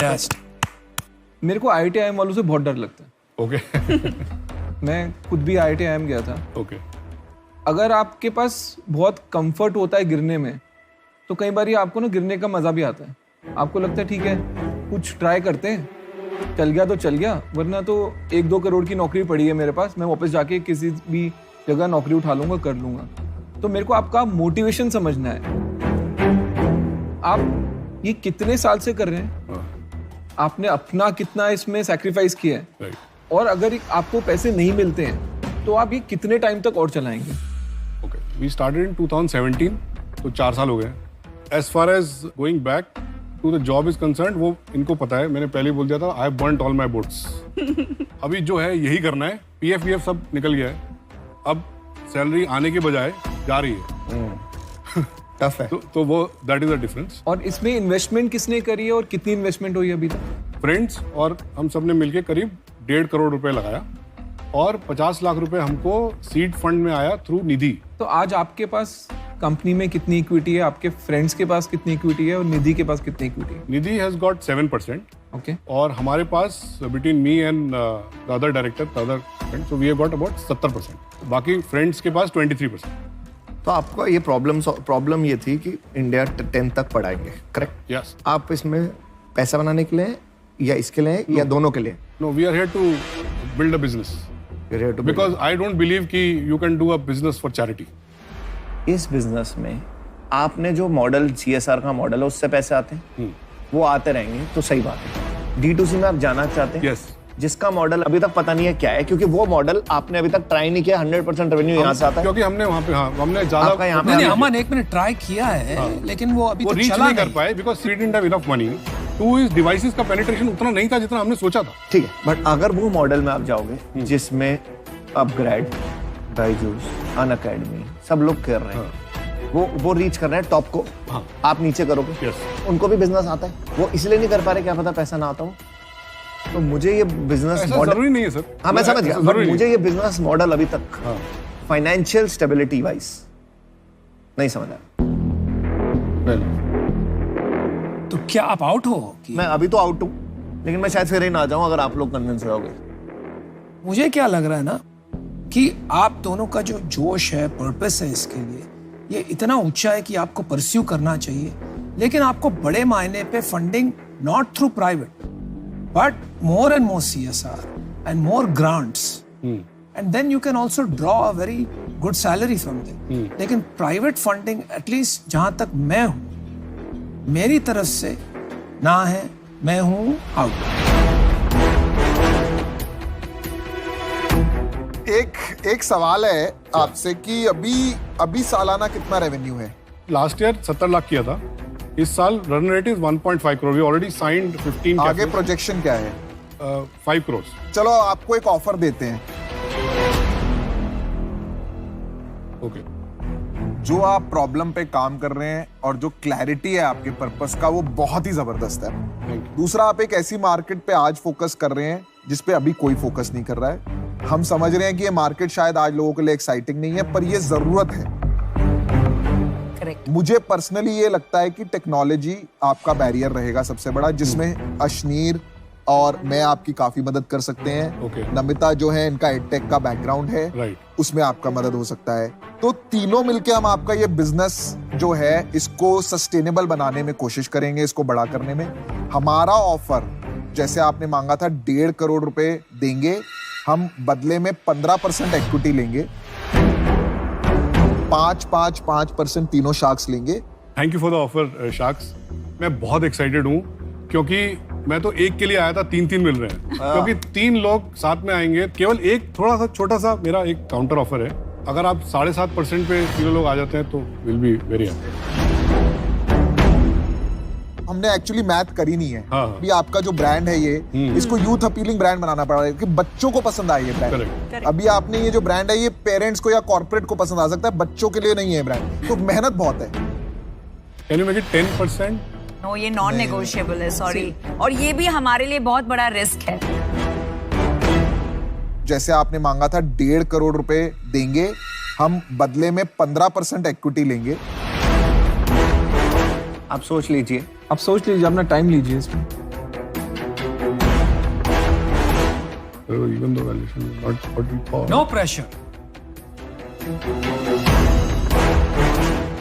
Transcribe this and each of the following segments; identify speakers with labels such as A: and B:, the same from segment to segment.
A: Best.
B: मेरे को IIT वालों से बहुत डर लगता है।
C: ओके।
B: मैं खुद भी IIT गया था।
C: ओके।
B: अगर आपके पास बहुत कंफर्ट होता है गिरने में, तो कई बार आपको ना गिरने का मजा भी आता है। आपको लगता है ठीक है कुछ ट्राई करते हैं, चल गया तो चल गया, वरना तो 1-2 करोड़ की नौकरी पड़ी है मेरे पास, मैं वापस जाके किसी भी जगह नौकरी उठा लूंगा, कर लूंगा। तो मेरे को आपका मोटिवेशन समझना है। आप ये कितने साल से कर रहे हैं, आपने अपना कितना इसमें सैक्रिफाइस किया है, और अगर आपको पैसे नहीं मिलते हैं तो आप ये कितने टाइम तक और चलाएंगे?
C: ओके, वी स्टार्टेड इन 2017, तो 4 साल हो गए। As far as going back to the job is concern, वो इनको पता है, मैंने पहले ही बोल दिया था, I have burned all my boats. अभी जो है यही करना है, पीएफ वीएफ सब निकल गया है, अब सैलरी आने के बजाय जा रही है।
A: टफ है।
C: तो वो दैट इज द डिफरेंस।
B: और इसमें इन्वेस्टमेंट किसने करी है और कितनी इन्वेस्टमेंट हुई अभी तक?
C: फ्रेंड्स और हम सब ने मिलकर करीब 1.5 करोड़ रुपए लगाया, और 50 लाख रुपए हमको सीड फंड में आया थ्रू निधि।
B: तो आज आपके पास कंपनी में कितनी इक्विटी है, आपके फ्रेंड्स के पास कितनी इक्विटी है, और निधि के पास कितनी इक्विटी है?
C: Nidhi has got 7%।
B: ओके।
C: और हमारे पास between me and the other director, the other friend, so we have got about 70%। बाकी फ्रेंड्स के पास 23%।
A: तो आपको ये प्रॉब्लम ये थी कि इंडिया 10 तक पढ़ाएंगे, करेक्ट?
C: यस।
A: आप इसमें पैसा बनाने के लिए या इसके लिए या दोनों के लिए?
C: No, we are here to build a business, because I don't believe कि you can do a business for charity.
A: इस बिजनेस में आपने जो मॉडल CSR का मॉडल है उससे पैसे आते हैं, वो आते रहेंगे, तो सही बात है। D2C में आप जाना चाहते हैं?
C: यस।
A: जिसका मॉडल अभी तक पता नहीं है क्या है, क्योंकि वो मॉडल आपने अभी तक ट्राई नहीं किया। 100% रेवेन्यू यहाँ से आता है,
C: क्योंकि हमने वहाँ पे, हाँ, हमने ज्यादा
A: आपका यहाँ पे
D: नहीं, अमन एक मिनट ट्राई किया है, लेकिन वो अभी
C: वो
D: तक
C: रीच
D: चला
C: नहीं कर पाए, because we didn't have enough money. 2 is devices का पेनिट्रेशन उतना नहीं था जितना हमने सोचा था।
A: ठीक है, बट अगर वो मॉडल में आप जाओगे जिसमें अपग्रेड, बायजूस, अनअकैडमी सब लोग कर रहे हैं, वो रीच कर रहे हैं टॉप को,
C: हाँ।
A: आप नीचे करोगे,
C: Yes.
A: उनको भी बिजनेस आता है, वो इसलिए नहीं कर पा रहे, क्या पता पैसा ना आता हो। तो मुझे ये बिजनेस
C: ऐसा
A: मॉडल,
C: जरूरी नहीं है सर।
A: हाँ मैं समझ गया,
C: ऐसा
A: बट
C: जरूरी
A: मुझे ये बिजनेस मॉडल अभी तक
C: हाँ।
A: फाइनेंशियल स्टेबिलिटी वाइज नहीं समझ आया।
D: तो क्या आप आउट हो कि
A: मैं अभी तो आउट हूँ, लेकिन मैं शायद फिर ही ना जाऊं अगर आप लोग कन्विंस रहोगे।
D: मुझे क्या लग रहा है ना कि आप दोनों का जो जोश है, पर्पस है इसके लिए, ये इतना ऊंचा है कि आपको परस्यू करना चाहिए, लेकिन आपको बड़े मायने पे funding not through private but more and more CSR and more grants, and then you can also draw a very good salary from them. लेकिन प्राइवेट फंडिंग एटलीस्ट जहां तक मैं हूं, मेरी तरफ से ना है, मैं हूं आउट।
E: एक सवाल है आपसे कि अभी सालाना कितना रेवेन्यू है?
C: लास्ट ईयर 70 लाख किया था, इस साल run rate is 1.5 crore. We already signed 15।
E: आगे प्रोजेक्शन क्या है?
C: 5 करोड़।
E: चलो आपको एक ऑफर देते हैं।
C: ओके।
E: जो आप प्रॉब्लम पे काम कर रहे हैं और जो क्लैरिटी है आपके पर्पस का, वो बहुत ही जबरदस्त है।
C: Thank you.
E: दूसरा, आप एक ऐसी मार्केट पे आज फोकस कर रहे हैं जिस पे अभी कोई फोकस नहीं कर रहा है। हम समझ रहे हैं कि ये मार्केट शायद आज लोगों के लिए एक्साइटिंग नहीं है, पर ये जरूरत है।
F: करेक्ट।
E: मुझे पर्सनली ये लगता है कि टेक्नोलॉजी आपका बैरियर रहेगा सबसे बड़ा, जिसमें अश्नीर और मैं आपकी काफी मदद कर सकते हैं।
C: Okay.
E: नमिता जो है, इनका एडटेक का बैकग्राउंड है,
C: Right.
E: उसमें आपका मदद हो सकता है। तो तीनों मिलके हम आपका ये बिजनेस जो है इसको सस्टेनेबल बनाने में कोशिश करेंगे, इसको बड़ा करने में। हमारा ऑफर, जैसे आपने मांगा था 1.5 करोड़ रुपए देंगे, हम बदले में 15% इक्विटी लेंगे, 5% तीनों शार्क्स लेंगे।
C: Thank you for the offer sharks. मैं बहुत एक्साइटेड हूँ, क्योंकि मैं तो एक के लिए आया था, 3 मिल रहे हैं, क्योंकि 3 लोग साथ में आएंगे। केवल एक थोड़ा सा छोटा सा मेरा एक काउंटर ऑफर है, अगर आप 7.5% पे 3 लोग आ जाते हैं तो विल बी वेरी हैप्पी।
E: हमने एक्चुअली मैथ करी नहीं है।
C: हाँ।
E: अभी आपका जो ब्रांड है ये, इसको यूथ अपीलिंग ब्रांड बनाना पड़ा है कि बच्चों को पसंद आए ये ब्रांड।
C: Correct.
E: अभी आपने ये जो ब्रांड है ये पेरेंट्स को या कॉर्पोरेट को पसंद आ सकता है, बच्चों के लिए नहीं है ब्रांड, तो मेहनत बहुत है।
C: Can you make it 10%?
F: No, ये नॉन नेगोशिएबल है, सॉरी। और ये भी हमारे लिए बहुत बड़ा रिस्क है।
E: जैसे आपने मांगा था 1.5 करोड़ रुपए देंगे, हम बदले में 15% इक्विटी लेंगे।
A: आप सोच लीजिए,
B: आप सोच लीजिए, अपना टाइम लीजिए इसमें।
C: even though valuation is not what we thought.
D: No pressure.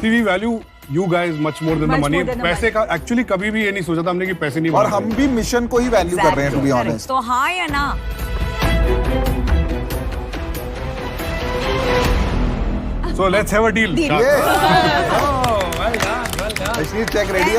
C: See, we value you guys much more than the
F: Much
C: money.
F: more than the
C: पैसे का एक्चुअली कभी भी ये नहीं सोचा था हमने कि पैसे नहीं
E: और
C: बनाने
E: हम भी मिशन को ही वैल्यू कर रहे हैं, टू बी ऑनेस्ट.
F: तो हाँ या ना?
C: So let's have a deal.
F: Deal.
E: ये
D: Oh, well done, well done.
E: Cheque ready है.